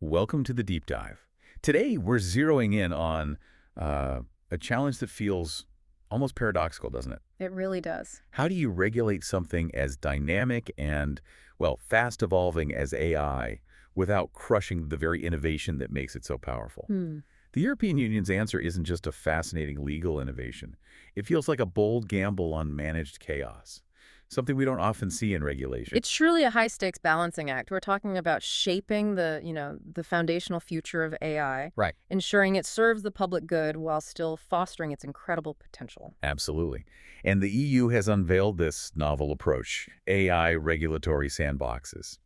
Welcome to the deep dive. Today, we're zeroing in on a challenge that feels almost paradoxical, doesn't it? It really does. How do you regulate something as dynamic and, well, fast evolving as AI without crushing the very innovation that makes it so powerful? Hmm. The European Union's answer isn't just a fascinating legal innovation. It feels like a bold gamble on managed chaos, something we don't often see in regulation. It's truly a high-stakes balancing act. We're talking about shaping the foundational future of AI, Right. ensuring it serves the public good while still fostering its incredible potential. Absolutely. And the EU has unveiled this novel approach, AI regulatory sandboxes.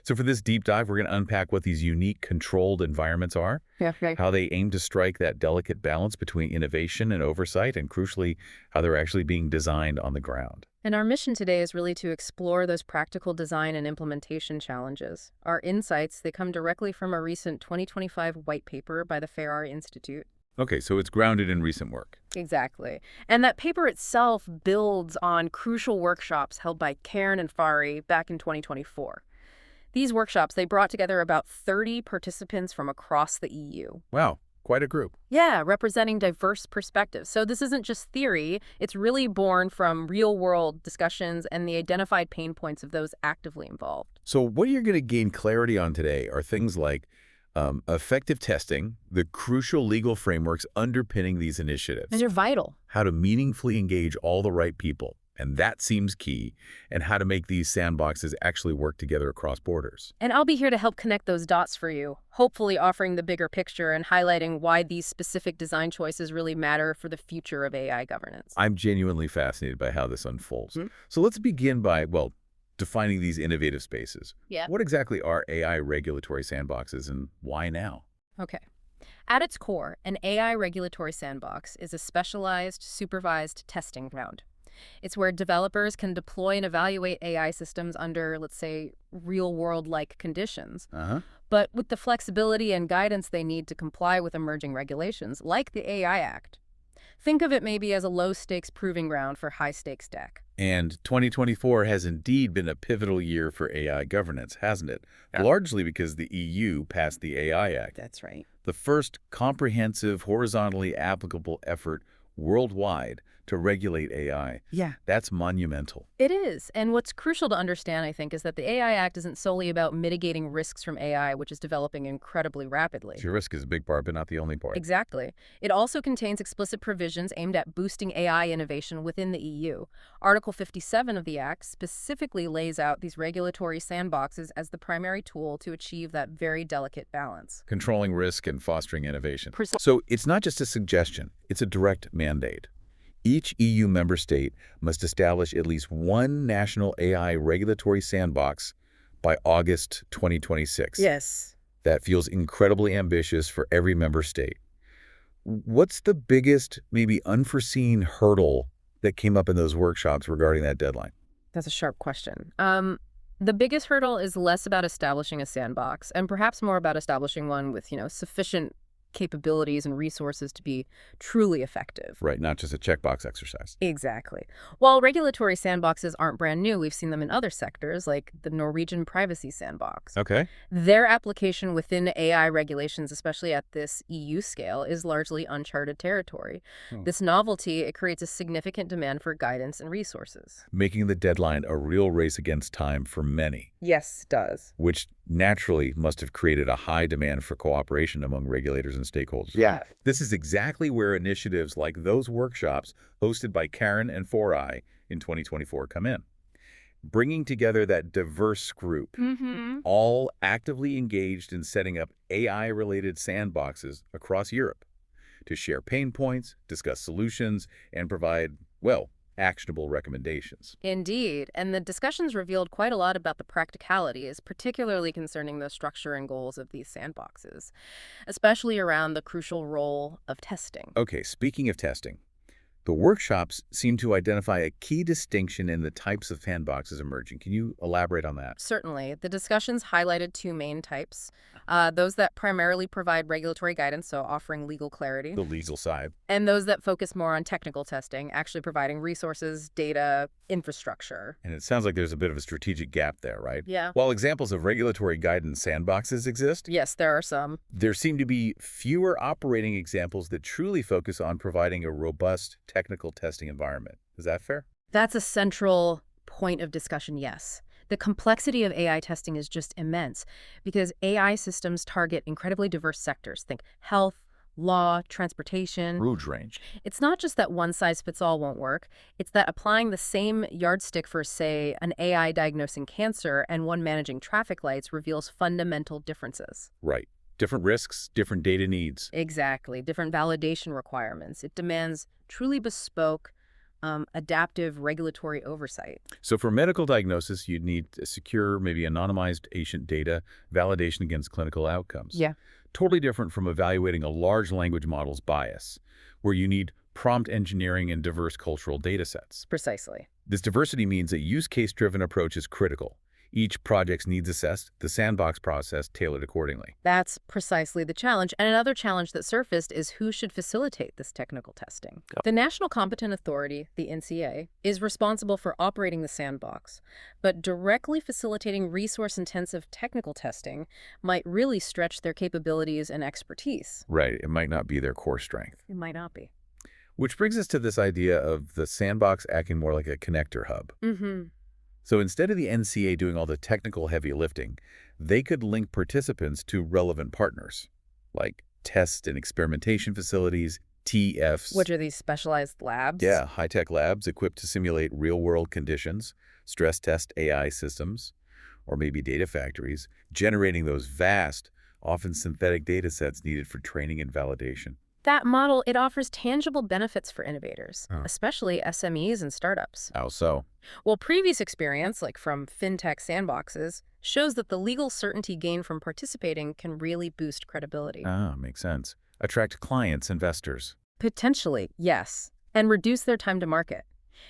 So for this deep dive, we're going to unpack what these unique controlled environments are, Yeah, right. how they aim to strike that delicate balance between innovation and oversight, and crucially, how they're actually being designed on the ground. And our mission today is really to explore those practical design and implementation challenges. Our insights, they come directly from a recent 2025 white paper by the Ferrari Institute. Okay, so it's grounded in recent work. Exactly. And that paper itself builds on crucial workshops held by Karen and Fari back in 2024. These workshops, they brought together about 30 participants from across the EU. Wow, quite a group. Yeah, representing diverse perspectives. So this isn't just theory, it's really born from real-world discussions and the identified pain points of those actively involved. So what you're going to gain clarity on today are things like effective testing, the crucial legal frameworks underpinning these initiatives, And they're vital. how to meaningfully engage all the right people, and that seems key, and how to make these sandboxes actually work together across borders. And I'll be here to help connect those dots for you, hopefully offering the bigger picture and highlighting why these specific design choices really matter for the future of AI governance. I'm genuinely fascinated by how this unfolds. Hmm? So let's begin by, well, defining these innovative spaces. Yeah. What exactly are AI regulatory sandboxes and why now? Okay. At its core, an AI regulatory sandbox is a specialized, supervised testing ground. It's where developers can deploy and evaluate AI systems under, let's say, real-world-like conditions, Uh-huh. but with the flexibility and guidance they need to comply with emerging regulations, like the AI Act. Think of it maybe as a low-stakes proving ground for high-stakes tech. And 2024 has indeed been a pivotal year for AI governance, hasn't it? Yeah. Largely because the EU passed the AI Act, That's right. the first comprehensive, horizontally applicable effort worldwide to regulate AI. Yeah. That's monumental. It is. And what's crucial to understand, I think, is that the AI Act isn't solely about mitigating risks from AI, which is developing incredibly rapidly. Your risk is a big part, but not the only part. Exactly. It also contains explicit provisions aimed at boosting AI innovation within the EU. Article 57 of the Act specifically lays out these regulatory sandboxes as the primary tool to achieve that very delicate balance. Controlling risk and fostering innovation. Precisely. So it's not just a suggestion, it's a direct mandate. Each EU member state must establish at least one national AI regulatory sandbox by August 2026. Yes. That feels incredibly ambitious for every member state. What's the biggest, maybe unforeseen hurdle that came up in those workshops regarding that deadline? That's a sharp question. The biggest hurdle is less about establishing a sandbox and perhaps more about establishing one with, sufficient capabilities and resources to be truly effective. Right, not just a checkbox exercise. Exactly. While regulatory sandboxes aren't brand new, we've seen them in other sectors, like the Norwegian privacy sandbox. Okay. Their application within AI regulations, especially at this EU scale, is largely uncharted territory. Hmm. This novelty, it creates a significant demand for guidance and resources. Making the deadline a real race against time for many, Yes, it does. which naturally must have created a high demand for cooperation among regulators and stakeholders. Yeah. This is exactly where initiatives like those workshops hosted by Karen and 4i in 2024 come in. Bringing together that diverse group, Mm-hmm. all actively engaged in setting up AI-related sandboxes across Europe to share pain points, discuss solutions, and provide, well, actionable recommendations. Indeed, and the discussions revealed quite a lot about the practicalities, particularly concerning the structure and goals of these sandboxes, especially around the crucial role of testing. Okay, speaking of testing, The workshops seem to identify a key distinction in the types of sandboxes emerging. Can you elaborate on that? Certainly. The discussions highlighted two main types, those that primarily provide regulatory guidance, so offering legal clarity, The legal side. and those that focus more on technical testing, actually providing resources, data, infrastructure. And it sounds like there's a bit of a strategic gap there, right? Yeah. While examples of regulatory guidance sandboxes exist, Yes, there are some. there seem to be fewer operating examples that truly focus on providing a robust technical testing environment. Is that fair? That's a central point of discussion, yes. The complexity of AI testing is just immense because AI systems target incredibly diverse sectors. Think health, law, transportation. Huge range. It's not just that one size fits all won't work. It's that applying the same yardstick for, say, an AI diagnosing cancer and one managing traffic lights reveals fundamental differences. Right. Different risks, different data needs. Exactly. Different validation requirements. It demands truly bespoke, adaptive regulatory oversight. So for medical diagnosis, you'd need a secure, maybe anonymized patient data, validation against clinical outcomes. Yeah. Totally different from evaluating a large language model's bias, where you need prompt engineering and diverse cultural data sets. Precisely. This diversity means a use case-driven approach is critical. Each project's needs assessed, the sandbox process tailored accordingly. That's precisely the challenge. And another challenge that surfaced is who should facilitate this technical testing. Yep. The National Competent Authority, the NCA, is responsible for operating the sandbox, but directly facilitating resource-intensive technical testing might really stretch their capabilities and expertise. Right, it might not be their core strength. It might not be. Which brings us to this idea of the sandbox acting more like a connector hub. Mm-hmm. So instead of the NCA doing all the technical heavy lifting, they could link participants to relevant partners, like test and experimentation facilities, TFs. Which are these specialized labs? Yeah, high-tech labs equipped to simulate real-world conditions, stress test AI systems, or maybe data factories, generating those vast, often synthetic data sets needed for training and validation. That model, it offers tangible benefits for innovators, Oh. especially SMEs and startups. How so? Well, previous experience, like from fintech sandboxes, shows that the legal certainty gained from participating can really boost credibility. Ah, makes sense. Attract clients, investors. Potentially, yes, and reduce their time to market.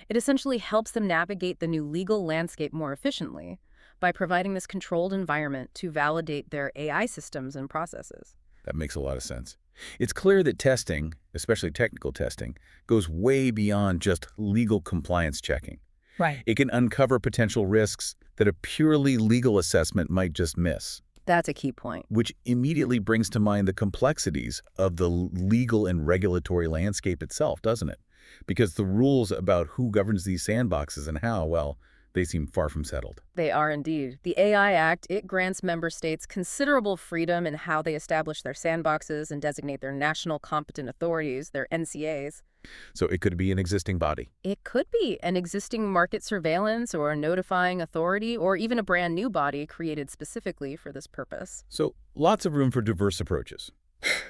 It essentially helps them navigate the new legal landscape more efficiently by providing this controlled environment to validate their AI systems and processes. That makes a lot of sense. It's clear that testing, especially technical testing, goes way beyond just legal compliance checking. Right. It can uncover potential risks that a purely legal assessment might just miss, That's a key point. which immediately brings to mind the complexities of the legal and regulatory landscape itself, doesn't it? Because the rules about who governs these sandboxes and how, well, they seem far from settled. They are indeed. The AI Act, it grants member states considerable freedom in how they establish their sandboxes and designate their national competent authorities, their NCAs. So it could be an existing body. It could be an existing market surveillance or a notifying authority or even a brand new body created specifically for this purpose. So lots of room for diverse approaches,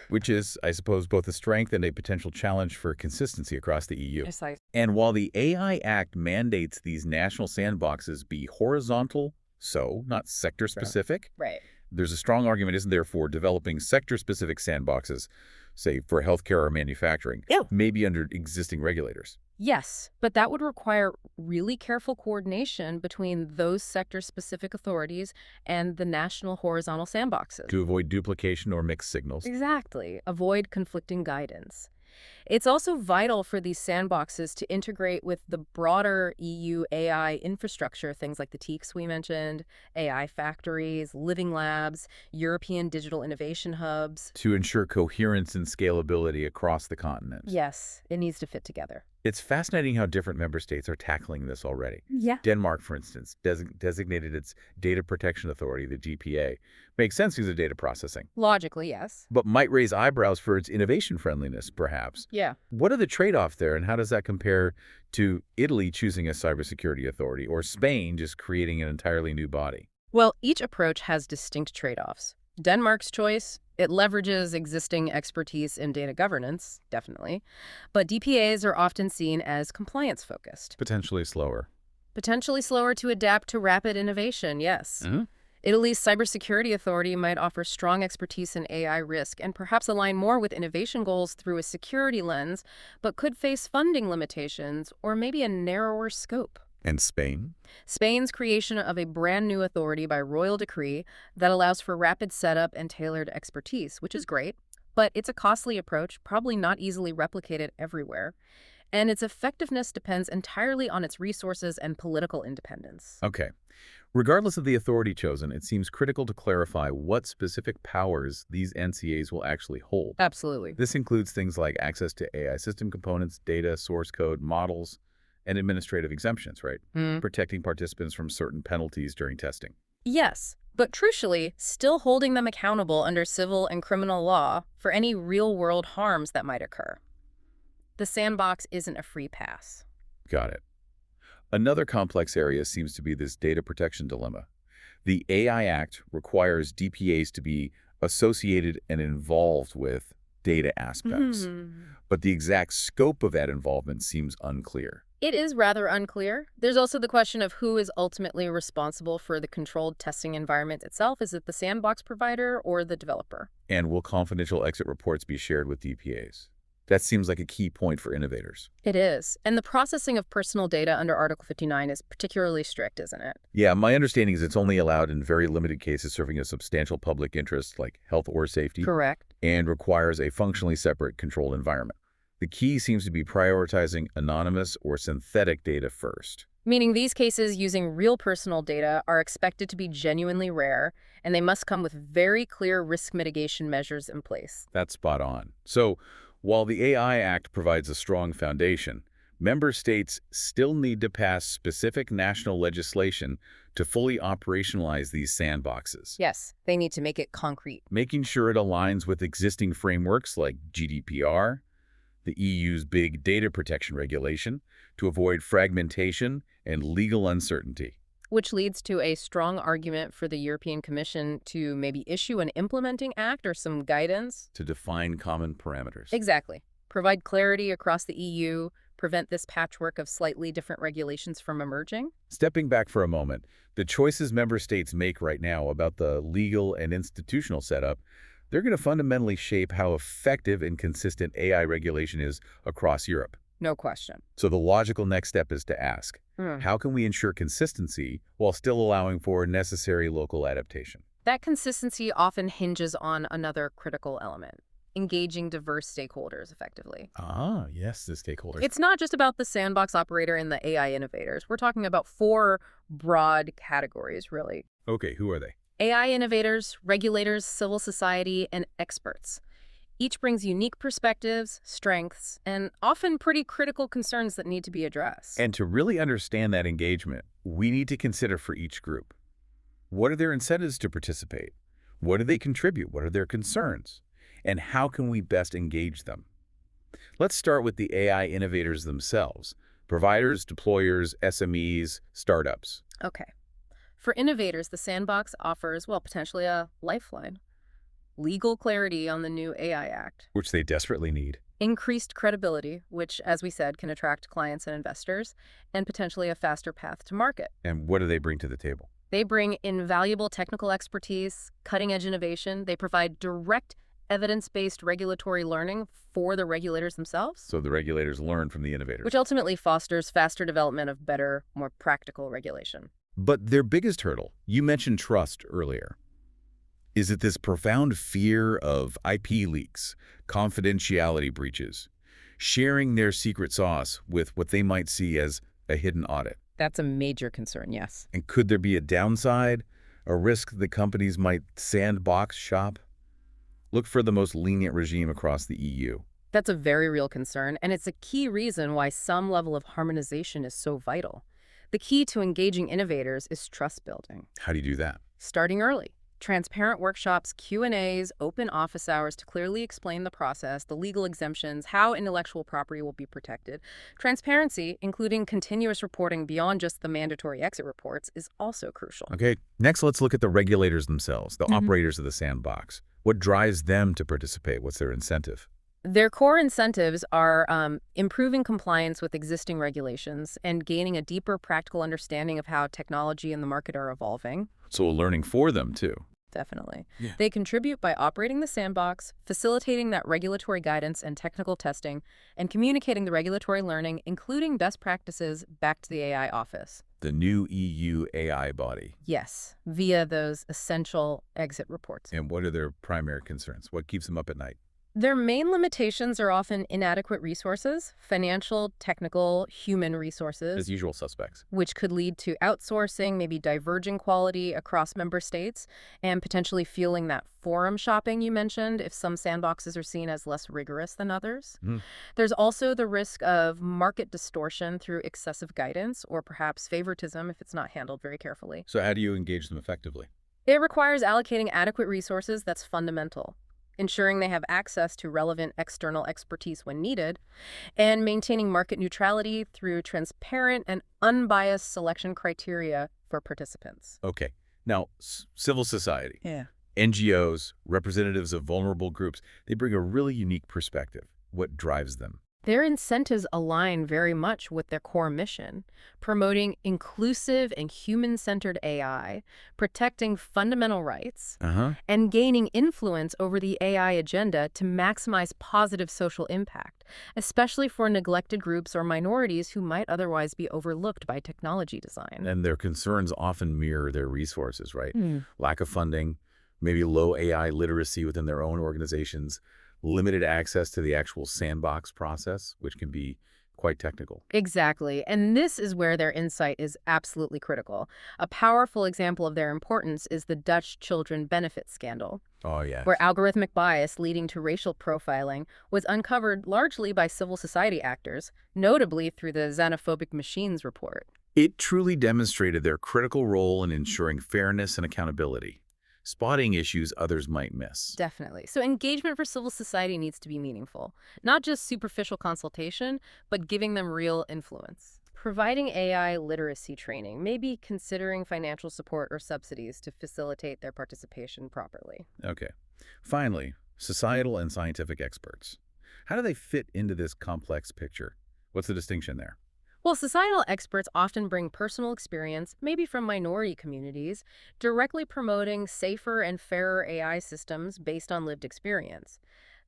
which is, I suppose, both a strength and a potential challenge for consistency across the EU. Precisely. And while the AI Act mandates these national sandboxes be horizontal, so not sector-specific, Right. there's a strong argument, isn't there, for developing sector-specific sandboxes, say, for healthcare or manufacturing, Yeah. maybe under existing regulators. Yes, but that would require really careful coordination between those sector-specific authorities and the national horizontal sandboxes. To avoid duplication or mixed signals. Exactly. Avoid conflicting guidance. It's also vital for these sandboxes to integrate with the broader EU AI infrastructure, things like the TEECs we mentioned, AI factories, living labs, European digital innovation hubs. To ensure coherence and scalability across the continent. Yes, it needs to fit together. It's fascinating how different member states are tackling this already. Yeah. Denmark, for instance, designated its Data Protection Authority, the GPA. Makes sense because of data processing, Logically, yes. but might raise eyebrows for its innovation friendliness, perhaps. Yeah. What are the trade-offs there, and how does that compare to Italy choosing a cybersecurity authority or Spain just creating an entirely new body? Well, each approach has distinct trade-offs. Denmark's choice, it leverages existing expertise in data governance, definitely, but DPAs are often seen as compliance-focused. Potentially slower. Potentially slower to adapt to rapid innovation, yes. Mhm. Italy's cybersecurity authority might offer strong expertise in AI risk and perhaps align more with innovation goals through a security lens, but could face funding limitations or maybe a narrower scope. And Spain? Spain's creation of a brand new authority by royal decree that allows for rapid setup and tailored expertise, which is great, but it's a costly approach, probably not easily replicated everywhere, and its effectiveness depends entirely on its resources and political independence. Okay. Regardless of the authority chosen, it seems critical to clarify what specific powers these NCAs will actually hold. Absolutely. This includes things like access to AI system components, data, source code, models, and administrative exemptions, right? Protecting participants from certain penalties during testing. Yes, but crucially, still holding them accountable under civil and criminal law for any real-world harms that might occur. The sandbox isn't a free pass. Got it. Another complex area seems to be this data protection dilemma. The AI Act requires DPAs to be associated and involved with data aspects, but the exact scope of that involvement seems unclear. It is rather unclear. There's also the question of who is ultimately responsible for the controlled testing environment itself. Is it the sandbox provider or the developer? And will confidential exit reports be shared with DPAs? That seems like a key point for innovators. It is. And the processing of personal data under Article 59 is particularly strict, isn't it? Yeah, my understanding is it's only allowed in very limited cases serving a substantial public interest like health or safety. Correct. And requires a functionally separate controlled environment. The key seems to be prioritizing anonymous or synthetic data first. Meaning these cases using real personal data are expected to be genuinely rare, and they must come with very clear risk mitigation measures in place. That's spot on. So, while the AI Act provides a strong foundation, member states still need to pass specific national legislation to fully operationalize these sandboxes. Yes, they need to make it concrete. Making sure it aligns with existing frameworks like GDPR, the EU's big data protection regulation, to avoid fragmentation and legal uncertainty. Which leads to a strong argument for the European Commission to maybe issue an implementing act or some guidance. To define common parameters. Exactly. Provide clarity across the EU, prevent this patchwork of slightly different regulations from emerging. Stepping back for a moment, the choices member states make right now about the legal and institutional setup, they're going to fundamentally shape how effective and consistent AI regulation is across Europe. No question. So the logical next step is to ask, how can we ensure consistency while still allowing for necessary local adaptation? That consistency often hinges on another critical element, engaging diverse stakeholders effectively. Ah, yes, the stakeholders. It's not just about the sandbox operator and the AI innovators. We're talking about 4 broad categories, really. Okay, who are they? AI innovators, regulators, civil society, and experts. Each brings unique perspectives, strengths, and often pretty critical concerns that need to be addressed. And to really understand that engagement, we need to consider for each group. What are their incentives to participate? What do they contribute? What are their concerns? And how can we best engage them? Let's start with the AI innovators themselves. Providers, deployers, SMEs, startups. Okay. For innovators, the sandbox offers, well, potentially a lifeline. Legal clarity on the new AI Act. Which they desperately need. Increased credibility, which, as we said, can attract clients and investors, and potentially a faster path to market. And what do they bring to the table? They bring invaluable technical expertise, cutting-edge innovation. They provide direct evidence-based regulatory learning for the regulators themselves. So the regulators learn from the innovators. Which ultimately fosters faster development of better, more practical regulation. But their biggest hurdle, you mentioned trust earlier. Is it this profound fear of IP leaks, confidentiality breaches, sharing their secret sauce with what they might see as a hidden audit? That's a major concern, yes. And could there be a downside, a risk that companies might sandbox shop? Look for the most lenient regime across the EU. That's a very real concern, and it's a key reason why some level of harmonization is so vital. The key to engaging innovators is trust building. How do you do that? Starting early. Transparent workshops, Q&As, open office hours to clearly explain the process, the legal exemptions, how intellectual property will be protected. Transparency, including continuous reporting beyond just the mandatory exit reports, is also crucial. Okay, next let's look at the regulators themselves, the operators of the sandbox. What drives them to participate? What's their incentive? Their core incentives are improving compliance with existing regulations and gaining a deeper practical understanding of how technology and the market are evolving. So learning for them, too. Definitely. Yeah. They contribute by operating the sandbox, facilitating that regulatory guidance and technical testing, and communicating the regulatory learning, including best practices, back to the AI office. The new EU AI body. Yes, via those essential exit reports. And what are their primary concerns? What keeps them up at night? Their main limitations are often inadequate resources, financial, technical, human As resources, usual suspects. which could lead to outsourcing, maybe diverging quality across member states, and potentially fueling that forum shopping you mentioned if some sandboxes are seen as less rigorous than others. Hmm. There's also the risk of market distortion through excessive guidance or perhaps favoritism if it's not handled very carefully. So how do you engage them effectively? It requires allocating adequate resources that's fundamental, ensuring they have access to relevant external expertise when needed, and maintaining market neutrality through transparent and unbiased selection criteria for participants. Okay. Now, civil society, Yeah. NGOs, representatives of vulnerable groups, they bring a really unique perspective. What drives them? Their incentives align very much with their core mission, promoting inclusive and human-centered AI, protecting fundamental rights, Uh-huh. and gaining influence over the AI agenda to maximize positive social impact, especially for neglected groups or minorities who might otherwise be overlooked by technology design. And their concerns often mirror their resources, right? Hmm. Lack of funding, maybe low AI literacy within their own organizations, limited access to the actual sandbox process, which can be quite technical. Exactly. And this is where their insight is absolutely critical. A powerful example of their importance is the Dutch children benefit scandal, Oh, yes. where algorithmic bias leading to racial profiling was uncovered largely by civil society actors, notably through the Xenophobic Machines report. It truly demonstrated their critical role in ensuring fairness and accountability, spotting issues others might miss. Definitely. So engagement for civil society needs to be meaningful, not just superficial consultation, but giving them real influence. Providing AI literacy training, maybe considering financial support or subsidies to facilitate their participation properly. Okay. Finally, societal and scientific experts. How do they fit into this complex picture? What's the distinction there? Well, societal experts often bring personal experience, maybe from minority communities, directly promoting safer and fairer AI systems based on lived experience.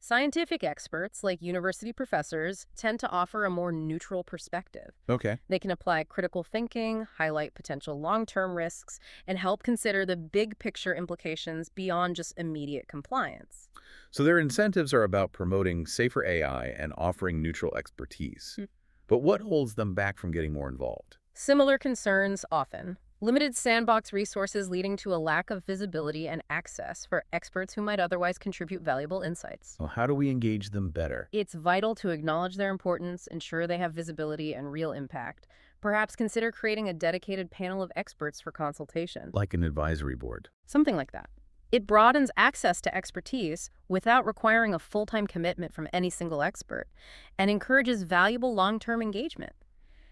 Scientific experts, like university professors, tend to offer a more neutral perspective. Okay. They can apply critical thinking, highlight potential long-term risks, and help consider the big picture implications beyond just immediate compliance. So their incentives are about promoting safer AI and offering neutral expertise. But what holds them back from getting more involved? Similar concerns often. Limited sandbox resources leading to a lack of visibility and access for experts who might otherwise contribute valuable insights. Well, how do we engage them better? It's vital to acknowledge their importance, ensure they have visibility and real impact. Perhaps consider creating a dedicated panel of experts for consultation. Like an advisory board. Something like that. It broadens access to expertise without requiring a full-time commitment from any single expert and encourages valuable long-term engagement.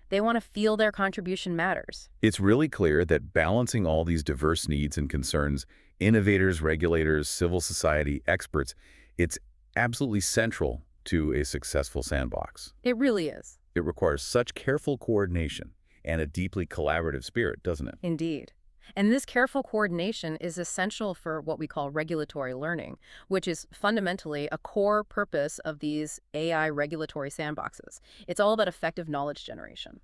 They want to feel their contribution matters. It's really clear that balancing all these diverse needs and concerns, innovators, regulators, civil society, experts, it's absolutely central to a successful sandbox. It really is. It requires such careful coordination and a deeply collaborative spirit, doesn't it? Indeed. And this careful coordination is essential for what we call regulatory learning, which is fundamentally a core purpose of these AI regulatory sandboxes. It's all about effective knowledge generation.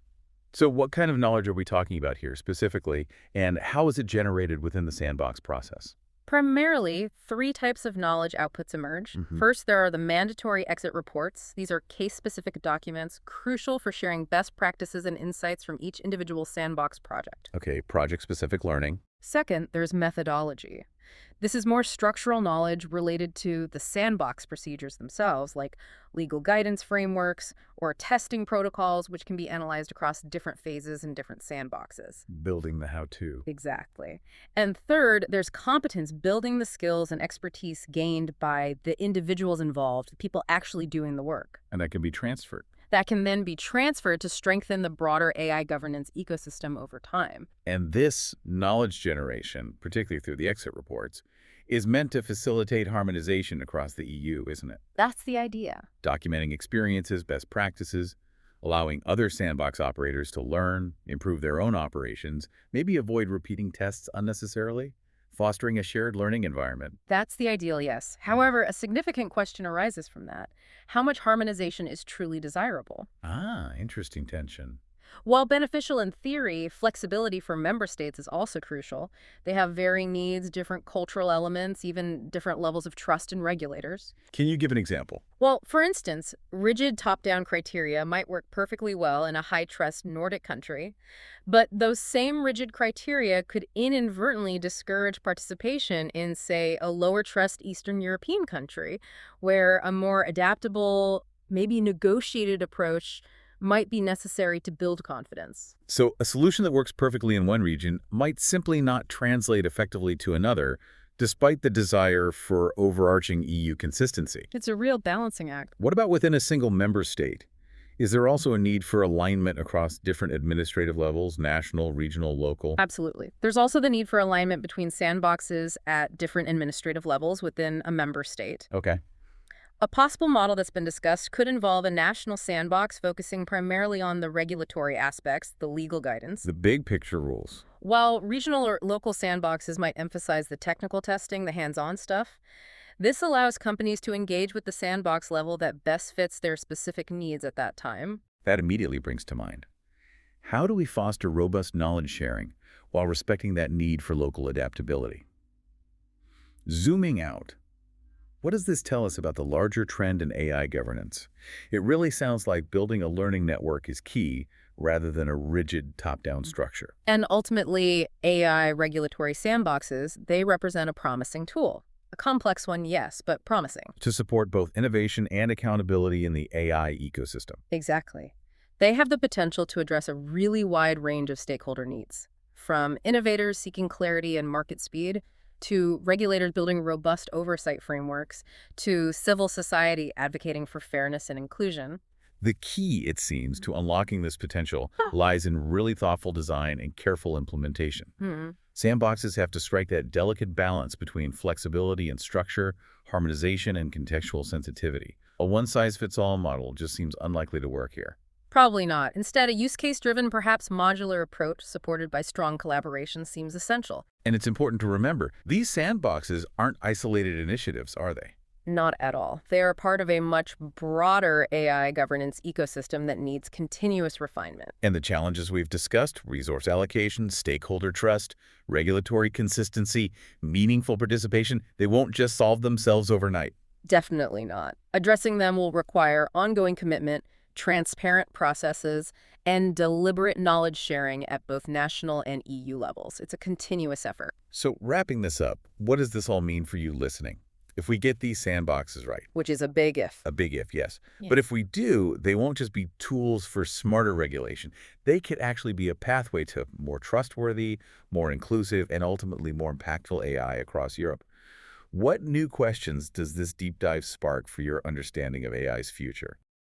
So what kind of knowledge are we talking about here specifically, and how is it generated within the sandbox process? Primarily, three types of knowledge outputs emerge. First, there are the mandatory exit reports. These are case-specific documents crucial for sharing best practices and insights from each individual sandbox project. Okay, project-specific learning. Second, there's methodology. This is more structural knowledge related to the sandbox procedures themselves, like legal guidance frameworks or testing protocols, which can be analyzed across different phases and different sandboxes. Building the how-to. Exactly. And third, there's competence, building the skills and expertise gained by the individuals involved, the people actually doing the work. And that can be transferred. That can then be transferred to strengthen the broader AI governance ecosystem over time. And this knowledge generation, particularly through the exit reports, is meant to facilitate harmonization across the EU, isn't it? That's the idea. Documenting experiences, best practices, allowing other sandbox operators to learn, improve their own operations, maybe avoid repeating tests unnecessarily, fostering a shared learning environment. That's the ideal, yes. However, a significant question arises from that. How much harmonization is truly desirable? Ah, interesting tension. While beneficial in theory, flexibility for member states is also crucial. They have varying needs, different cultural elements, even different levels of trust in regulators. Can you give an example? Well, for instance, rigid top-down criteria might work perfectly well in a high-trust Nordic country, but those same rigid criteria could inadvertently discourage participation in, say, a lower-trust Eastern European country, where a more adaptable, maybe negotiated approach might be necessary to build confidence. So, a solution that works perfectly in one region might simply not translate effectively to another, despite the desire for overarching EU consistency. It's a real balancing act. What about within a single member state? Is there also a need for alignment across different administrative levels, national, regional, local? Absolutely. There's also the need for alignment between sandboxes at different administrative levels within a member state. Okay. A possible model that's been discussed could involve a national sandbox focusing primarily on the regulatory aspects, the legal guidance, The big picture rules. while regional or local sandboxes might emphasize the technical testing, the hands-on stuff. This allows companies to engage with the sandbox level that best fits their specific needs at that time. That immediately brings to mind. How do we foster robust knowledge sharing while respecting that need for local adaptability? Zooming out, what does this tell us about the larger trend in AI governance? It really sounds like building a learning network is key rather than a rigid top-down structure. And ultimately, AI regulatory sandboxes, they represent a promising tool. A complex one, yes, but promising. To support both innovation and accountability in the AI ecosystem. Exactly. They have the potential to address a really wide range of stakeholder needs, from innovators seeking clarity and market speed, to regulators building robust oversight frameworks, to civil society advocating for fairness and inclusion. The key, it seems, to unlocking this potential lies in really thoughtful design and careful implementation. Sandboxes have to strike that delicate balance between flexibility and structure, harmonization and contextual sensitivity. A one-size-fits-all model just seems unlikely to work here. Probably not. Instead, a use case-driven, perhaps modular approach supported by strong collaboration seems essential. And it's important to remember, these sandboxes aren't isolated initiatives, are they? Not at all. They are part of a much broader AI governance ecosystem that needs continuous refinement. And the challenges we've discussed, resource allocation, stakeholder trust, regulatory consistency, meaningful participation, they won't just solve themselves overnight. Definitely not. Addressing them will require ongoing commitment, transparent processes, and deliberate knowledge sharing at both national and EU levels. It's a continuous effort. So wrapping this up, what does this all mean for you listening? If we get these sandboxes right, Which is a big if. a big if, yes. Yeah. But if we do, they won't just be tools for smarter regulation. They could actually be a pathway to more trustworthy, more inclusive, and ultimately more impactful AI across Europe. What new questions does this deep dive spark for your understanding of AI's future?